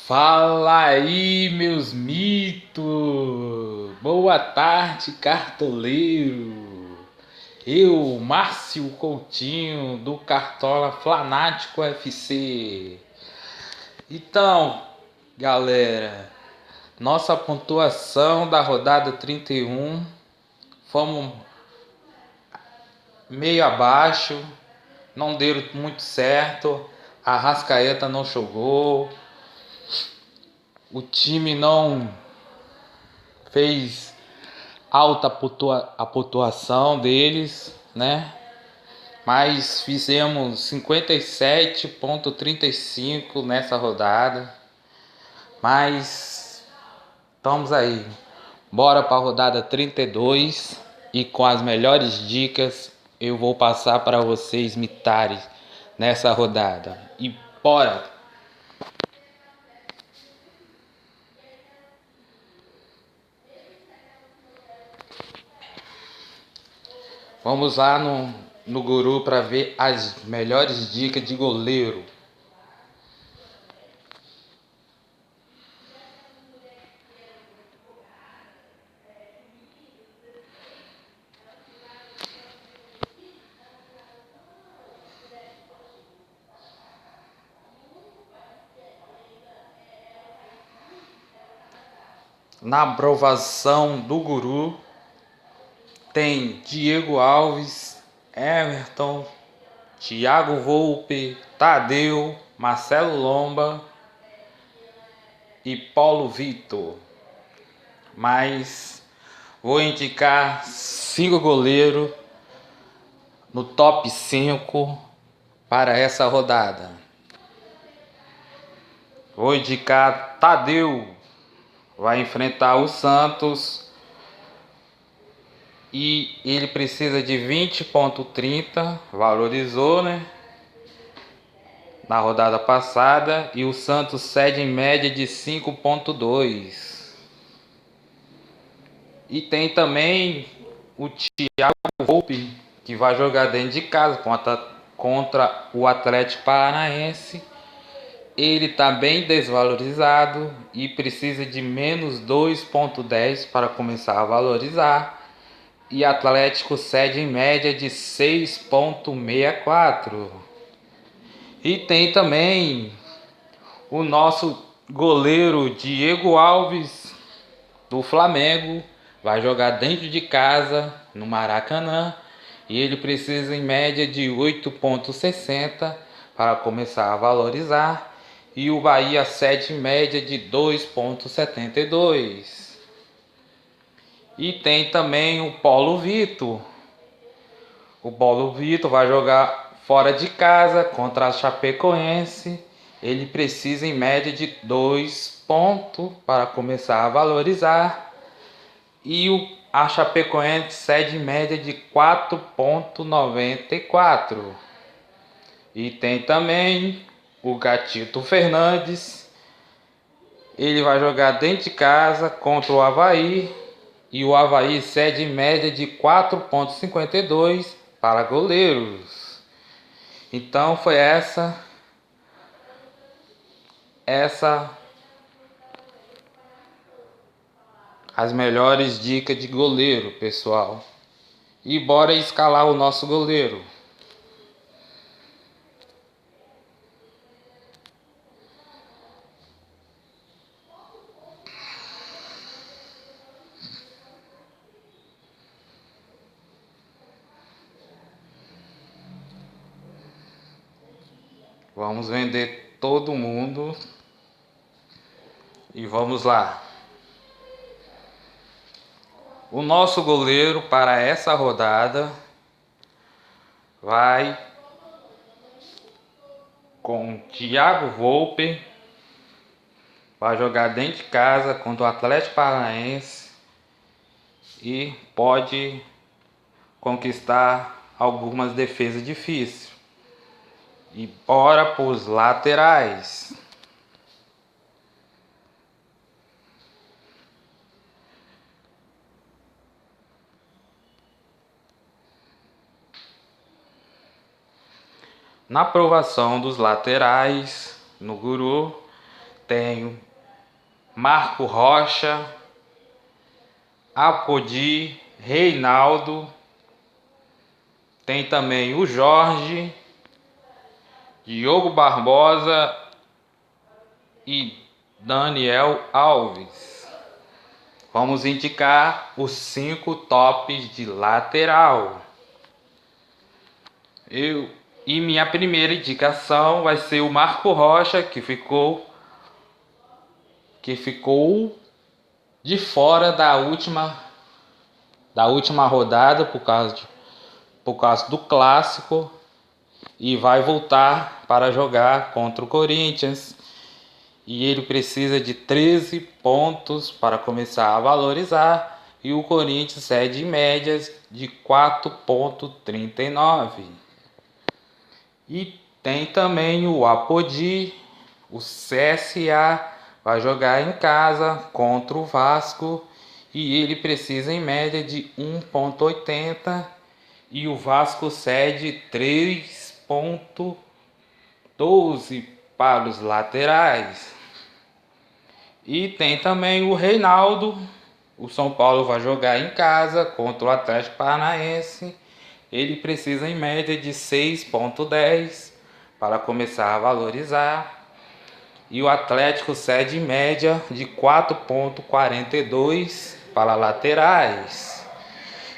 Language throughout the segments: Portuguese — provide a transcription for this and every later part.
Fala aí, meus mitos! Boa tarde, cartoleiro! Eu, Márcio Coutinho, do Cartola Flanático FC. Então, galera, nossa pontuação da rodada 31, fomos meio abaixo, não deu muito certo, a Arrascaeta não jogou, o time não fez alta a pontuação deles, né? Mas fizemos 57,35 nessa rodada. Mas estamos aí. Bora para a rodada 32 e com as melhores dicas eu vou passar para vocês mitarem nessa rodada. E bora! Vamos lá no Guru para ver as melhores dicas de goleiro. Na aprovação do Guru tem Diego Alves, Everton, Thiago Volpe, Tadeu, Marcelo Lomba e Paulo Vitor. Mas vou indicar 5 goleiros no top 5 para essa rodada. Vou indicar Tadeu, vai enfrentar o Santos e ele precisa de 20,30, valorizou, né? Na rodada passada, e o Santos cede em média de 5,2. E tem também o Thiago Volpe, que vai jogar dentro de casa contra o Atlético Paranaense. Ele está bem desvalorizado e precisa de menos 2,10 para começar a valorizar. E Atlético cede em média de 6,64. E tem também o nosso goleiro Diego Alves do Flamengo. Vai jogar dentro de casa no Maracanã. E ele precisa em média de 8,60 para começar a valorizar. E o Bahia cede em média de 2,72. E tem também o Paulo Vitor. O Paulo Vitor vai jogar fora de casa contra a Chapecoense. Ele precisa em média de 2 pontos para começar a valorizar. E a Chapecoense cede em média de 4,94. E tem também o Gatito Fernandes. Ele vai jogar dentro de casa contra o Avaí. E o Avaí cede em média de 4,52 para goleiros. Então foi essa as melhores dicas de goleiro, pessoal. E bora escalar o nosso goleiro. Vamos vender todo mundo. E vamos lá. O nosso goleiro para essa rodada vai com Thiago Volpe. Vai jogar dentro de casa contra o Atlético Paranaense e pode conquistar algumas defesas difíceis. E bora para os laterais. Na aprovação dos laterais no Guru tenho Marco Rocha, Apodi, Reinaldo, tem também o Jorge, Diogo Barbosa e Daniel Alves. Vamos indicar os 5 tops de lateral. Minha primeira indicação vai ser o Marco Rocha, que ficou de fora da última rodada por causa do clássico e vai voltar para jogar contra o Corinthians. E ele precisa de 13 pontos para começar a valorizar, e o Corinthians cede em médias de 4,39. E tem também o Apodi, o CSA vai jogar em casa contra o Vasco e ele precisa em média de 1,80 e o Vasco cede 3,12 para os laterais. E tem também o Reinaldo, o São Paulo vai jogar em casa contra o Atlético Paranaense. Ele precisa em média de 6,10 para começar a valorizar. E o Atlético cede em média de 4,42 para laterais.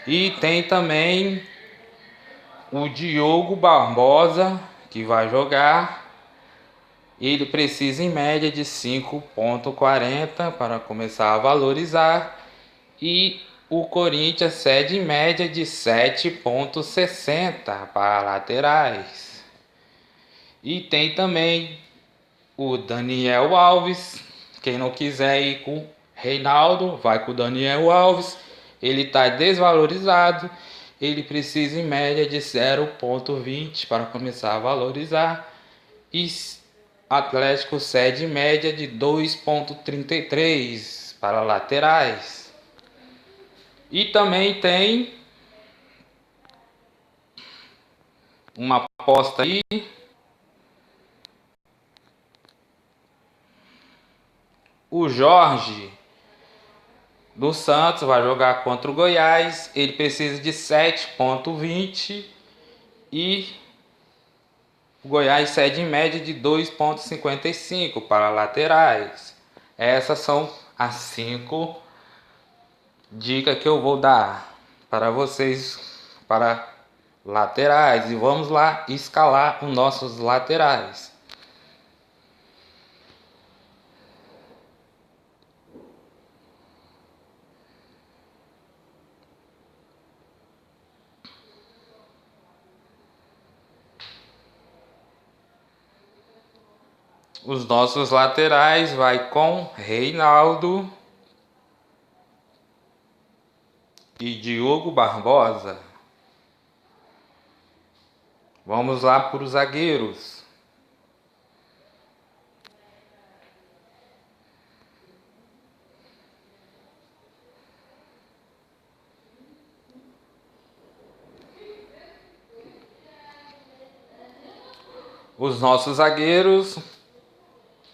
E tem também o Diogo Barbosa, que vai jogar. Ele precisa em média de 5,40 para começar a valorizar. E o Corinthians cede em média de 7,60 para laterais. E tem também o Daniel Alves. Quem não quiser ir com o Reinaldo, vai com o Daniel Alves. Ele está desvalorizado. Ele precisa em média de 0,20 para começar a valorizar. E Atlético cede em média de 2,33 para laterais. E também tem uma aposta aí. O Jorge do Santos vai jogar contra o Goiás. Ele precisa de 7,20 e o Goiás cede em média de 2,55 para laterais. Essas são as 5 dicas que eu vou dar para vocês para laterais. E vamos lá escalar os nossos laterais. Os nossos laterais vai com Reinaldo e Diogo Barbosa. Vamos lá para os zagueiros. Os nossos zagueiros,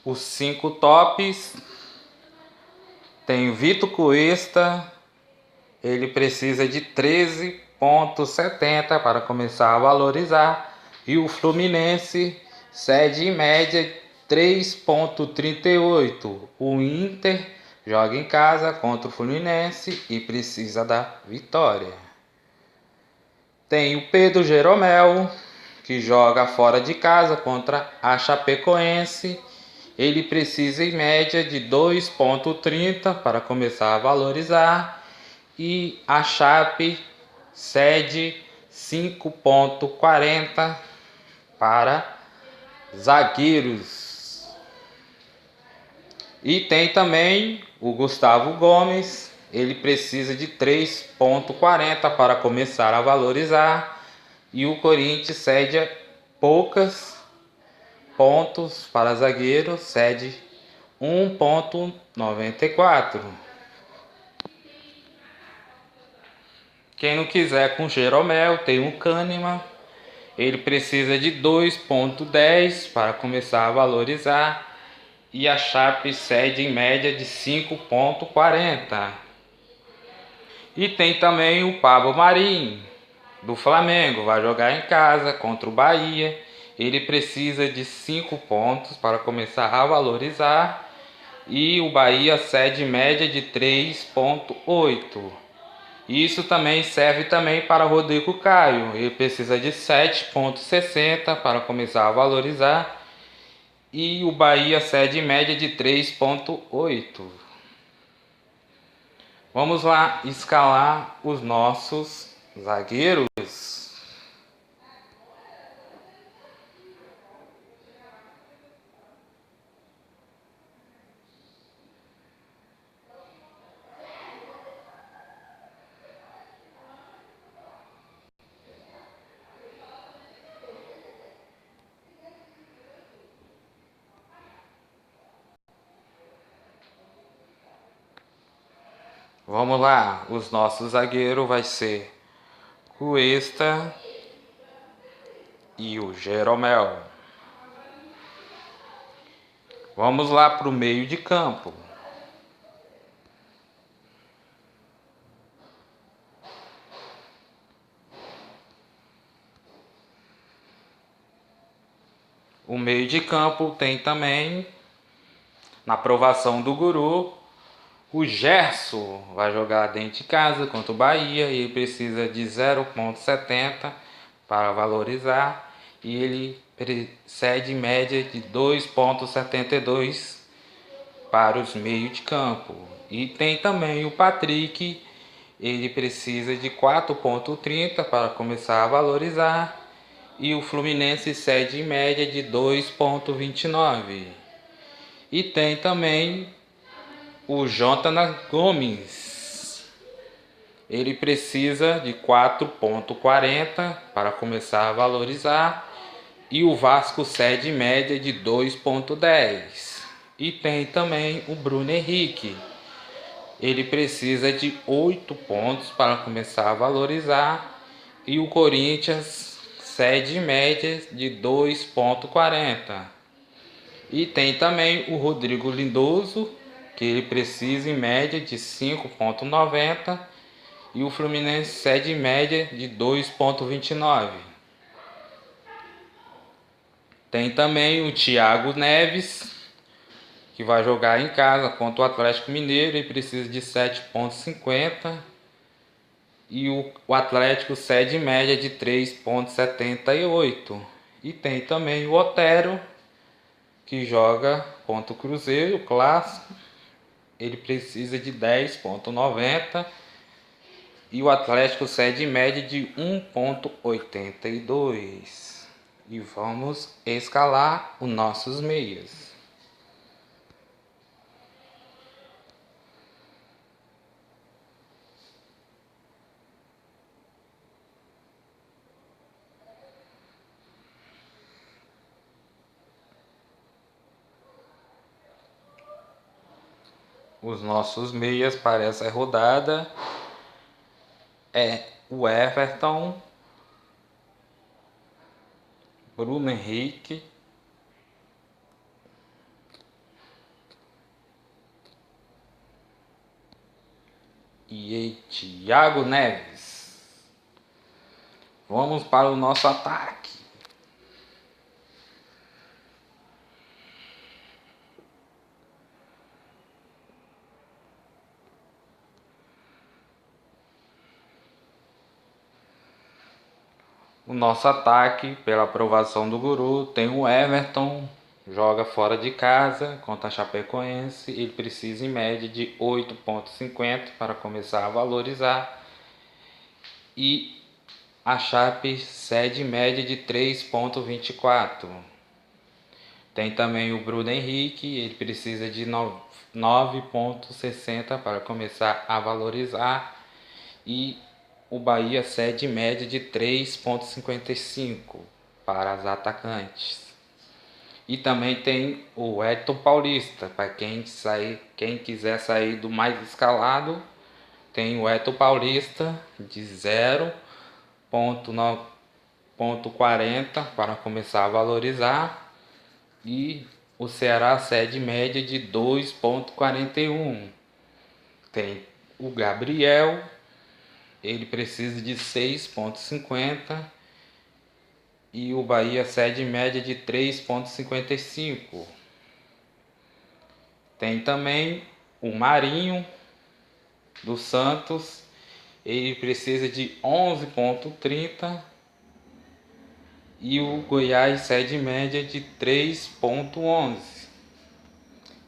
os 5 tops, tem o Vitor Cuesta. Ele precisa de 13,70 para começar a valorizar. E o Fluminense cede em média 3,38. O Inter joga em casa contra o Fluminense e precisa da vitória. Tem o Pedro Jeromel, que joga fora de casa contra a Chapecoense. Ele precisa em média de 2,30 para começar a valorizar. E a Chape cede 5,40 para zagueiros. E tem também o Gustavo Gomes. Ele precisa de 3,40 para começar a valorizar. E o Corinthians cede poucos pontos para zagueiro, cede 1,94. Quem não quiser com Jeromel, tem o Kahneman. Ele precisa de 2,10 para começar a valorizar. e a Chape cede em média de 5,40. E tem também o Pablo Marinho, do Flamengo, vai jogar em casa contra o Bahia. Ele precisa de 5 pontos para começar a valorizar. E o Bahia cede média de 3,8. Isso também serve também para Rodrigo Caio. Ele precisa de 7,60 para começar a valorizar. E o Bahia cede média de 3,8. Vamos lá escalar os nossos zagueiros. Vamos lá, os nossos zagueiros vai ser Cuesta e o Jeromel. Vamos lá para o meio de campo. O meio de campo tem também, na aprovação do Guru, o Gerson vai jogar dentro de casa contra o Bahia e ele precisa de 0,70 para valorizar e ele cede média de 2,72 para os meios de campo. E tem também o Patrick, ele precisa de 4,30 para começar a valorizar e o Fluminense cede em média de 2,29. E tem também o Jonathan Gomes. Ele precisa de 4,40 para começar a valorizar. E o Vasco cede em média de 2,10. E tem também o Bruno Henrique. Ele precisa de 8 pontos para começar a valorizar. E o Corinthians cede em média de 2,40. E tem também o Rodrigo Lindoso, que ele precisa em média de 5,90 e o Fluminense cede em média de 2,29. Tem também o Thiago Neves, que vai jogar em casa contra o Atlético Mineiro e precisa de 7,50 e o Atlético cede em média de 3,78. E tem também o Otero, que joga contra o Cruzeiro, clássico. Ele precisa de 10,90 e o Atlético cede em média de 1,82. E vamos escalar os nossos meias. Os nossos meias para essa rodada é o Everton, Bruno Henrique, e Thiago Neves. Vamos para o nosso ataque. O nosso ataque, pela aprovação do Guru, tem o Everton, joga fora de casa contra a Chapecoense. Ele precisa em média de 8,50 para começar a valorizar. E a Chape cede em média de 3,24. Tem também o Bruno Henrique, ele precisa de 9,60 para começar a valorizar. E o Bahia cede média de 3,55 para as atacantes. E também tem o Elton Paulista, para quem quiser sair do mais escalado, tem o Elton Paulista de 0,40 para começar a valorizar. E o Ceará cede média de 2,41. Tem o Gabriel, ele precisa de 6,50. E o Bahia cede média de 3,55. Tem também o Marinho do Santos, ele precisa de 11,30. E o Goiás cede média de 3,11.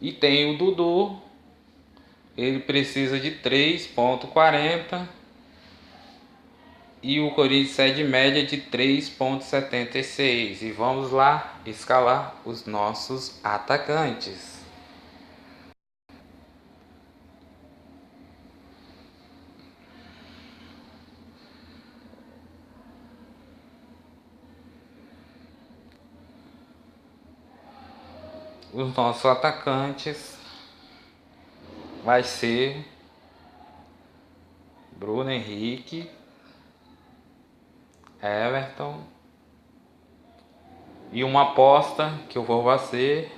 E tem o Dudu, ele precisa de 3,40. E o Corinthians cede média de 3,76. E vamos lá escalar os nossos atacantes. Os nossos atacantes vai ser Bruno Henrique, Everton, e uma aposta que eu vou fazer,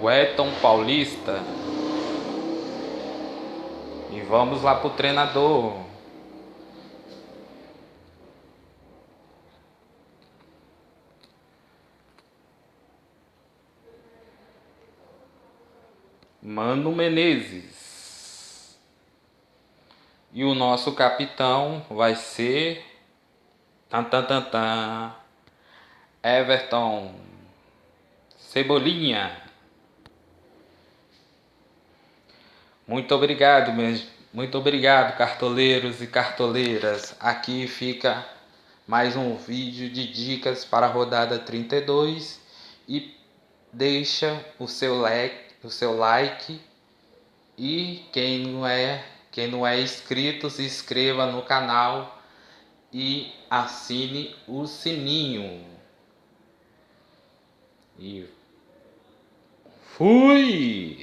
o Elton Paulista. E vamos lá pro treinador. Mano Menezes. E o nosso capitão vai ser Everton Cebolinha. Muito obrigado, muito obrigado, cartoleiros e cartoleiras. Aqui fica mais um vídeo de dicas para a rodada 32 e deixa o seu like e quem não é inscrito, se inscreva no canal e assine o sininho. E fui!